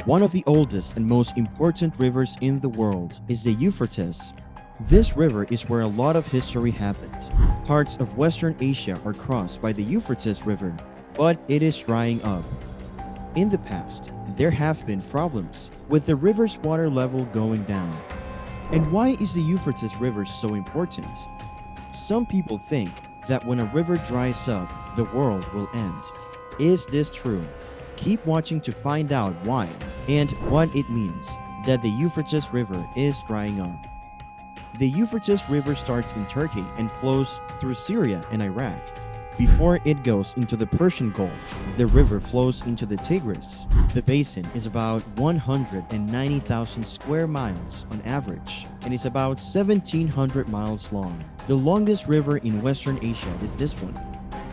One of the oldest and most important rivers in the world is the Euphrates. This river is where a lot of history happened. Parts of Western Asia are crossed by the Euphrates River, but it is drying up. In the past, there have been problems with the river's water level going down. And why is the Euphrates River so important? Some people think that when a river dries up, the world will end. Is this true? Keep watching to find out why and what it means that the Euphrates River is drying up. The Euphrates River starts in Turkey and flows through Syria and Iraq. Before it goes into the Persian Gulf, the river flows into the Tigris. The basin is about 190,000 square miles on average and is about 1,700 miles long. The longest river in Western Asia is this one.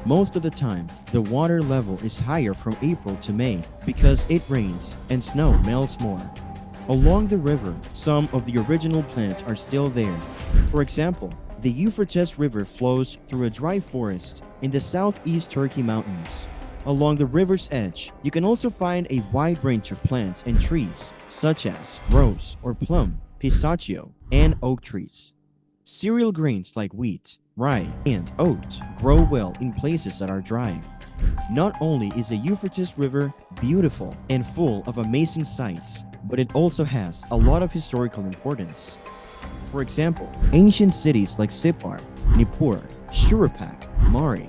Most of the time, the water level is higher from April to May because it rains and snow melts more. Along the river, some of the original plants are still there. For example, the Euphrates River flows through a dry forest in the southeast Turkey mountains. Along the river's edge, you can also find a wide range of plants and trees, such as rose or plum, pistachio, and oak trees. Cereal grains like wheat, rye, and oat grow well in places that are dry. Not only is the Euphrates River beautiful and full of amazing sights, but it also has a lot of historical importance. For example, ancient cities like Sippar, Nippur, Shuruppak, Mari,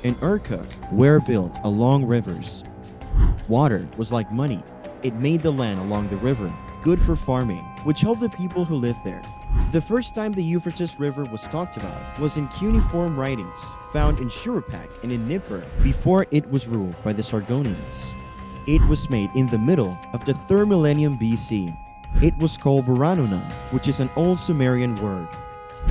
and Urkuk were built along rivers. Water was like money. It made the land along the river good for farming, which helped the people who lived there. The first time the Euphrates River was talked about was in cuneiform writings found in Shuruppak and in Nippur before it was ruled by the Sargonians. It was made in the middle of the 3rd millennium BC. It was called Baranunam, which is an old Sumerian word.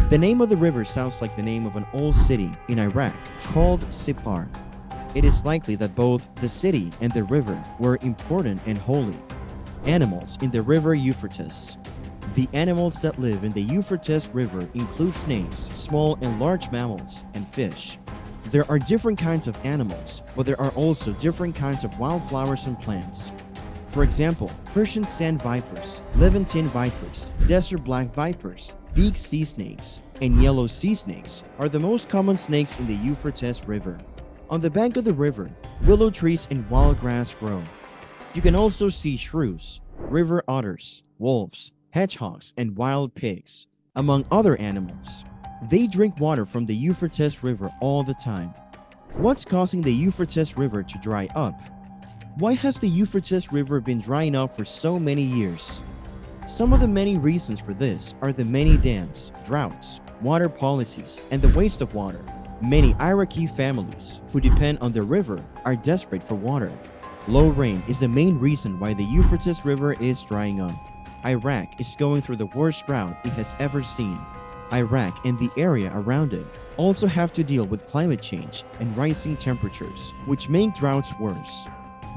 The name of the river sounds like the name of an old city in Iraq called Sippar. It is likely that both the city and the river were important and holy. Animals in the river Euphrates. The animals that live in the Euphrates River include snakes, small and large mammals, and fish. There are different kinds of animals, but there are also different kinds of wildflowers and plants. For example, Persian sand vipers, Levantine vipers, desert black vipers, big sea snakes, and yellow sea snakes are the most common snakes in the Euphrates River. On the bank of the river, willow trees and wild grass grow. You can also see shrews, river otters, wolves, hedgehogs, and wild pigs, among other animals. They drink water from the Euphrates River all the time. What's causing the Euphrates River to dry up? Why has the Euphrates River been drying up for so many years? Some of the many reasons for this are the many dams, droughts, water policies, and the waste of water. Many Iraqi families who depend on the river are desperate for water. Low rain is the main reason why the Euphrates River is drying up. Iraq is going through the worst drought it has ever seen. Iraq and the area around it also have to deal with climate change and rising temperatures, which make droughts worse.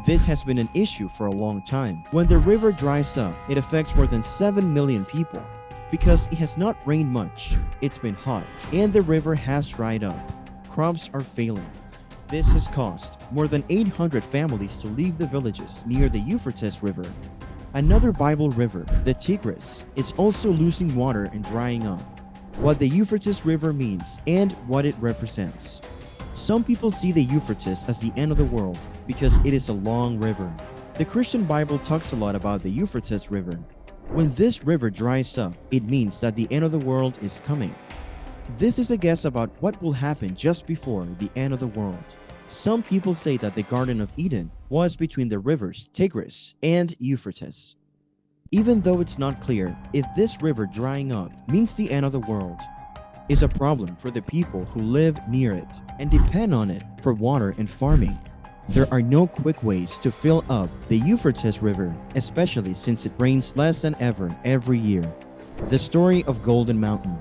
This has been an issue for a long time. When the river dries up, it affects more than 7 million people. Because it has not rained much, it's been hot, and the river has dried up. Crops are failing. This has caused more than 800 families to leave the villages near the Euphrates River. Another Bible river, the Tigris, is also losing water and drying up. What the Euphrates River means and what it represents. Some people see the Euphrates as the end of the world because it is a long river. The Christian Bible talks a lot about the Euphrates River. When this river dries up, it means that the end of the world is coming. This is a guess about what will happen just before the end of the world. Some people say that the Garden of Eden was between the rivers Tigris and Euphrates. Even though it's not clear if this river drying up means the end of the world, is a problem for the people who live near it and depend on it for water and farming. There are no quick ways to fill up the Euphrates River, especially since it rains less than ever every year. The story of Golden Mountain.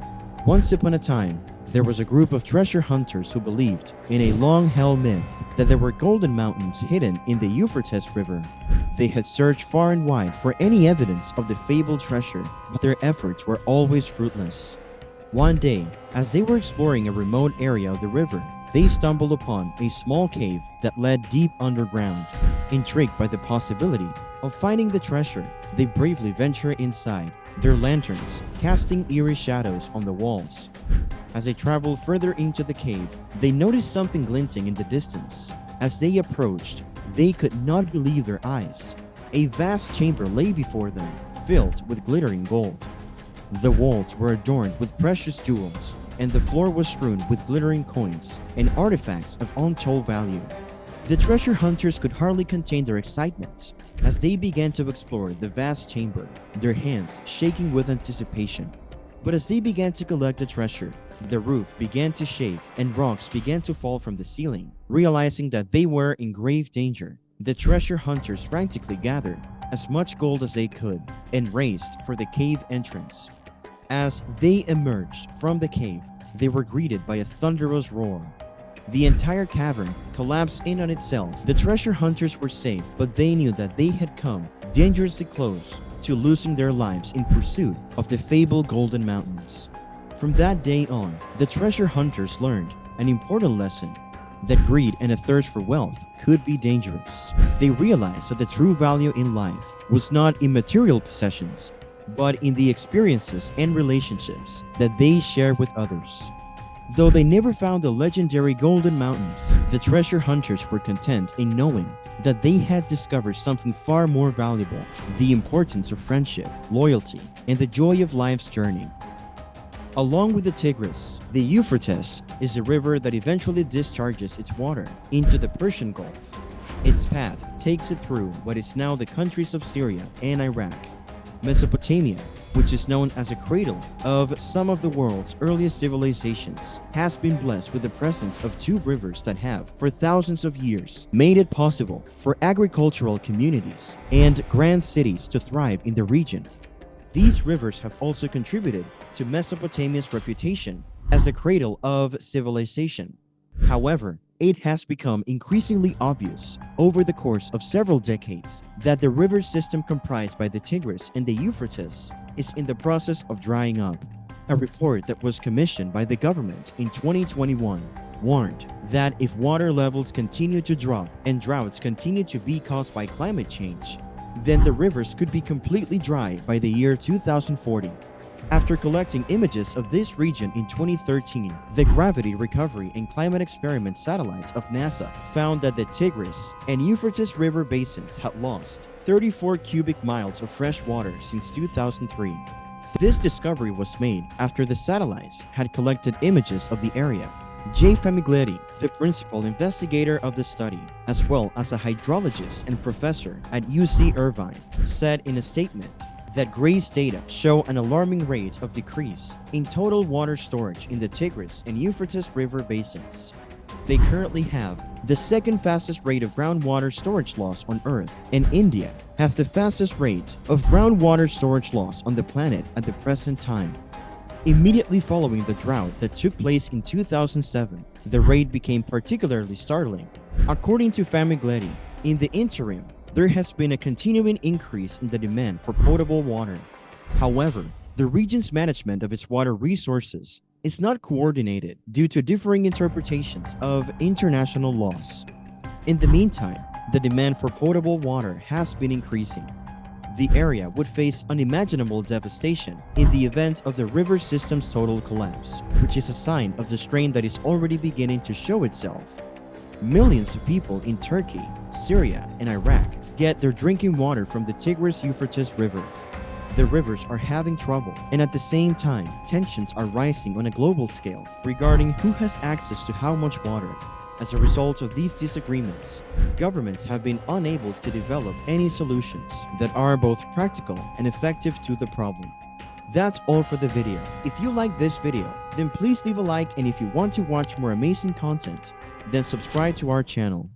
Once upon a time, there was a group of treasure hunters who believed in a long-held myth that there were golden mountains hidden in the Euphrates River. They had searched far and wide for any evidence of the fabled treasure, but their efforts were always fruitless. One day, as they were exploring a remote area of the river, they stumbled upon a small cave that led deep underground. Intrigued by the possibility of finding the treasure, they bravely venture inside, their lanterns casting eerie shadows on the walls. As they travel further into the cave, they noticed something glinting in the distance. As they approached, they could not believe their eyes. A vast chamber lay before them, filled with glittering gold. The walls were adorned with precious jewels, and the floor was strewn with glittering coins and artifacts of untold value. The treasure hunters could hardly contain their excitement as they began to explore the vast chamber, their hands shaking with anticipation. But as they began to collect the treasure, the roof began to shake and rocks began to fall from the ceiling. Realizing that they were in grave danger, the treasure hunters frantically gathered as much gold as they could and raced for the cave entrance. As they emerged from the cave, they were greeted by a thunderous roar. The entire cavern collapsed in on itself. The treasure hunters were safe, but they knew that they had come dangerously close to losing their lives in pursuit of the fabled Golden Mountains. From that day on, the treasure hunters learned an important lesson: that greed and a thirst for wealth could be dangerous. They realized that the true value in life was not in material possessions, but in the experiences and relationships that they share with others. Though they never found the legendary Golden Mountains, the treasure hunters were content in knowing that they had discovered something far more valuable: the importance of friendship, loyalty, and the joy of life's journey. Along with the Tigris, the Euphrates is a river that eventually discharges its water into the Persian Gulf. Its path takes it through what is now the countries of Syria and Iraq. Mesopotamia, which is known as a cradle of some of the world's earliest civilizations, has been blessed with the presence of two rivers that have, for thousands of years, made it possible for agricultural communities and grand cities to thrive in the region. These rivers have also contributed to Mesopotamia's reputation as the cradle of civilization. However, it has become increasingly obvious over the course of several decades that the river system comprised by the Tigris and the Euphrates is in the process of drying up. A report that was commissioned by the government in 2021 warned that if water levels continue to drop and droughts continue to be caused by climate change, then the rivers could be completely dry by the year 2040. After collecting images of this region in 2013, the Gravity Recovery and Climate Experiment satellites of NASA found that the Tigris and Euphrates River basins had lost 34 cubic miles of fresh water since 2003. This discovery was made after the satellites had collected images of the area. Jay Famigletti, the principal investigator of the study, as well as a hydrologist and professor at UC Irvine, said in a statement that Gray's data show an alarming rate of decrease in total water storage in the Tigris and Euphrates River basins. They currently have the second fastest rate of groundwater storage loss on Earth, and India has the fastest rate of groundwater storage loss on the planet at the present time. Immediately following the drought that took place in 2007, the rate became particularly startling. According to Famigletti, in the interim, there has been a continuing increase in the demand for potable water. However, the region's management of its water resources is not coordinated due to differing interpretations of international laws. In the meantime, the demand for potable water has been increasing. The area would face unimaginable devastation in the event of the river system's total collapse, which is a sign of the strain that is already beginning to show itself. Millions of people in Turkey, Syria, and Iraq get their drinking water from the Tigris-Euphrates River. The rivers are having trouble, and at the same time, tensions are rising on a global scale regarding who has access to how much water. As a result of these disagreements, governments have been unable to develop any solutions that are both practical and effective to the problem. That's all for the video. If you like this video, then please leave a like, and if you want to watch more amazing content, then subscribe to our channel.